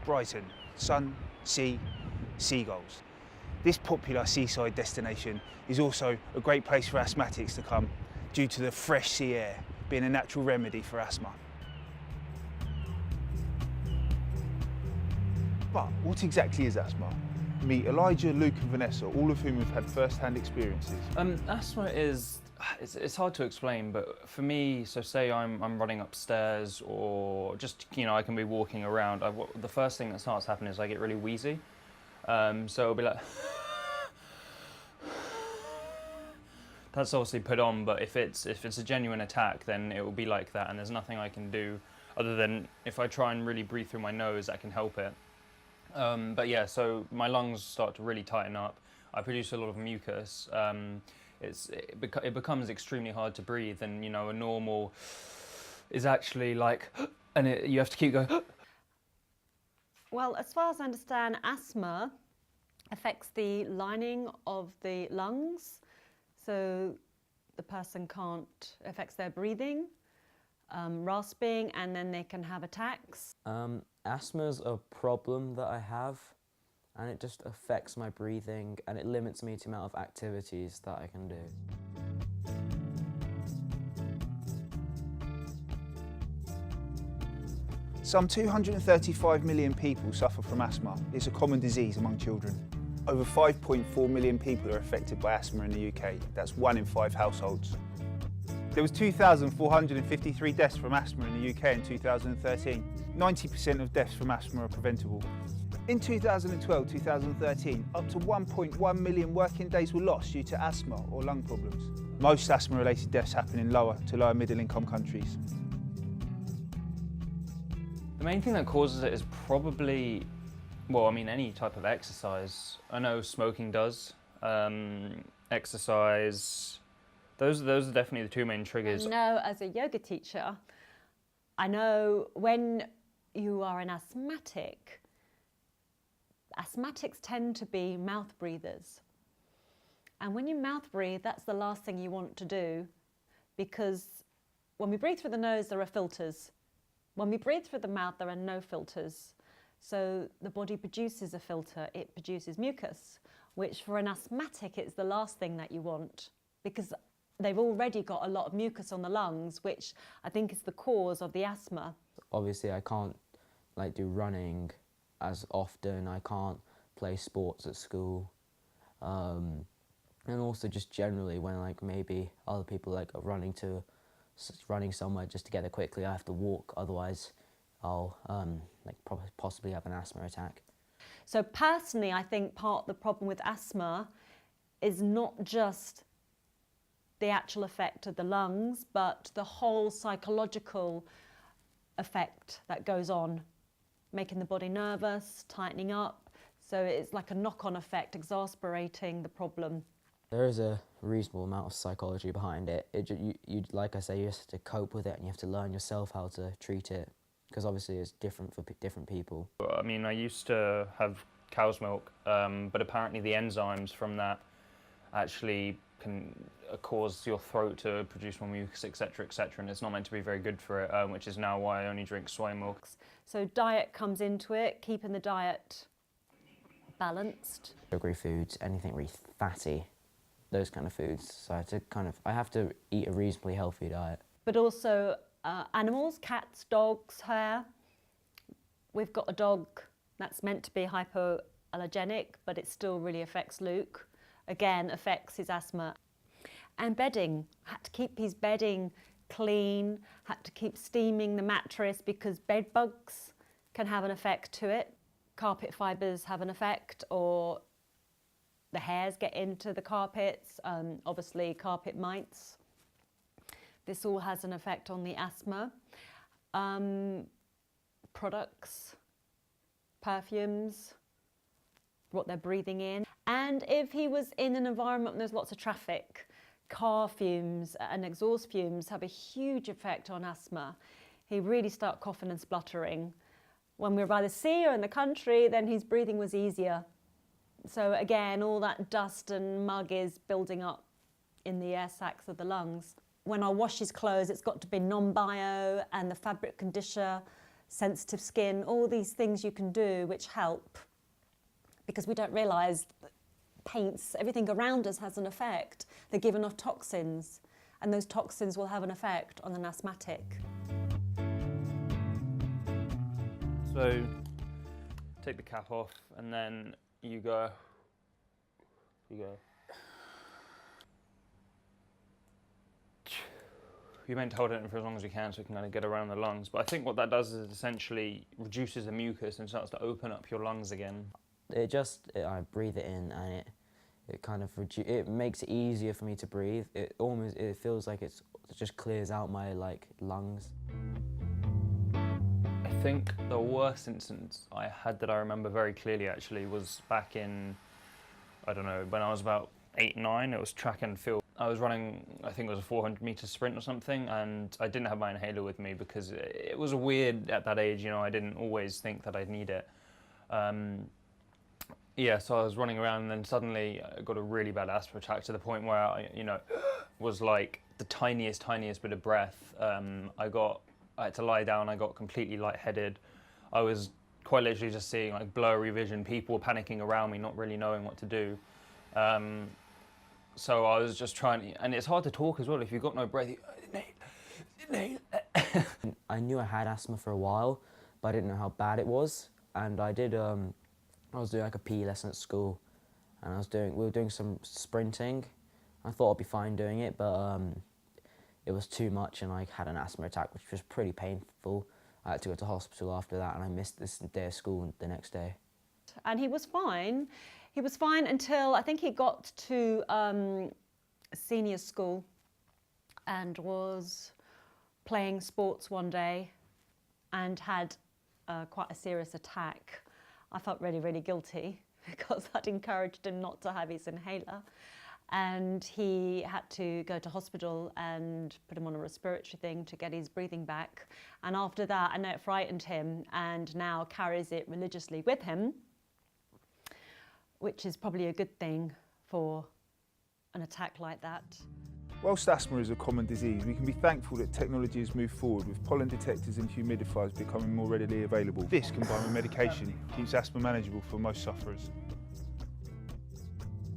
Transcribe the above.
Brighton, sun, sea, seagulls. This popular seaside destination is also a great place for asthmatics to come due to the fresh sea air being a natural remedy for asthma. But what exactly is asthma? Meet Elijah, Luke and Vanessa, all of whom have had first-hand experiences. Asthma is, it's hard to explain, but for me, so say I'm running upstairs or just, I can be walking around, the first thing that starts happening is I get really wheezy. So it'll be like, that's obviously put on, but if it's a genuine attack, then it will be like that, and there's nothing I can do other than if I try and really breathe through my nose, that can help it. But yeah, so my lungs start to really tighten up. I produce a lot of mucus. It becomes extremely hard to breathe, and a normal is actually like, and you have to keep going. Well, as far as I understand, asthma affects the lining of the lungs, so the person affects their breathing, rasping, and then they can have attacks. Asthma's a problem that I have, and it just affects my breathing, and it limits me to the amount of activities that I can do. Some 235 million people suffer from asthma. It's a common disease among children. Over 5.4 million people are affected by asthma in the UK. That's 1 in 5 households. There was 2,453 deaths from asthma in the UK in 2013. 90% of deaths from asthma are preventable. In 2012-2013, up to 1.1 million working days were lost due to asthma or lung problems. Most asthma-related deaths happen in lower to lower middle-income countries. The main thing that causes it is probably, any type of exercise. I know smoking does, exercise. Those are definitely the two main triggers. As a yoga teacher, I know when you are an asthmatic, asthmatics tend to be mouth breathers. And when you mouth breathe, that's the last thing you want to do, because when we breathe through the nose, there are filters. When we breathe through the mouth, there are no filters. So the body produces a filter, it produces mucus, which for an asthmatic, it's the last thing that you want, because they've already got a lot of mucus on the lungs, which I think is the cause of the asthma. Obviously, I can't do running as often. I can't play sports at school, and also just generally when maybe other people are running somewhere just to get there quickly, I have to walk. Otherwise, I'll possibly have an asthma attack. So personally, I think part of the problem with asthma is not just the actual effect of the lungs, but the whole psychological effect that goes on, making the body nervous, tightening up. So it's like a knock-on effect, exasperating the problem. There is a reasonable amount of psychology behind it. You like I say, you have to cope with it, and you have to learn yourself how to treat it, because obviously it's different for different people. I used to have cow's milk, but apparently the enzymes from that actually can cause your throat to produce more mucus, etc., and it's not meant to be very good for it, which is now why I only drink soy milk. So diet comes into it, keeping the diet balanced. Sugary foods, anything really fatty, those kind of foods. So I have to eat a reasonably healthy diet. But also animals, cats, dogs, hair. We've got a dog that's meant to be hypoallergenic, but it still really affects Luke. Again, affects his asthma. And bedding, had to keep his bedding clean, had to keep steaming the mattress because bed bugs can have an effect to it. Carpet fibres have an effect, or the hairs get into the carpets, obviously carpet mites. This all has an effect on the asthma. Products, perfumes, what they're breathing in. And if he was in an environment where there's lots of traffic, car fumes and exhaust fumes have a huge effect on asthma. He'd really start coughing and spluttering. When we were by the sea or in the country, then his breathing was easier. So again, all that dust and mug is building up in the air sacs of the lungs. When I wash his clothes, it's got to be non-bio, and the fabric conditioner sensitive skin, all these things you can do which help, because we don't realise that paints, everything around us has an effect. They're given off toxins, and those toxins will have an effect on an asthmatic. So take the cap off, and then you go. You're meant to hold it in for as long as you can so it can kind of get around the lungs. But I think what that does is it essentially reduces the mucus and starts to open up your lungs again. I breathe it in, and it kind of it makes it easier for me to breathe. It feels like it just clears out my lungs. I think the worst instance I had that I remember very clearly actually was back in, I don't know, when I was about 8, 9. It was track and field. I was running, I think it was a 400-meter sprint or something, and I didn't have my inhaler with me because it was weird at that age. You know, I didn't always think that I'd need it. Yeah, so I was running around, and then suddenly I got a really bad asthma attack to the point where I, was like the tiniest bit of breath. I had to lie down. I got completely lightheaded. I was quite literally just seeing blurry vision. People were panicking around me, not really knowing what to do. So I was just trying, and it's hard to talk as well if you've got no breath. I knew I had asthma for a while, but I didn't know how bad it was. And I was doing a PE lesson at school, and we were doing some sprinting. I thought I'd be fine doing it, but it was too much, and I had an asthma attack, which was pretty painful. I had to go to hospital after that, and I missed this day of school the next day. And he was fine. He was fine until I think he got to senior school and was playing sports one day and had quite a serious attack. I felt really, really guilty because I'd encouraged him not to have his inhaler. And he had to go to hospital and put him on a respiratory thing to get his breathing back. And after that, I know it frightened him, and now carries it religiously with him, which is probably a good thing for an attack like that. Whilst asthma is a common disease, we can be thankful that technology has moved forward with pollen detectors and humidifiers becoming more readily available. This, combined with medication, keeps asthma manageable for most sufferers.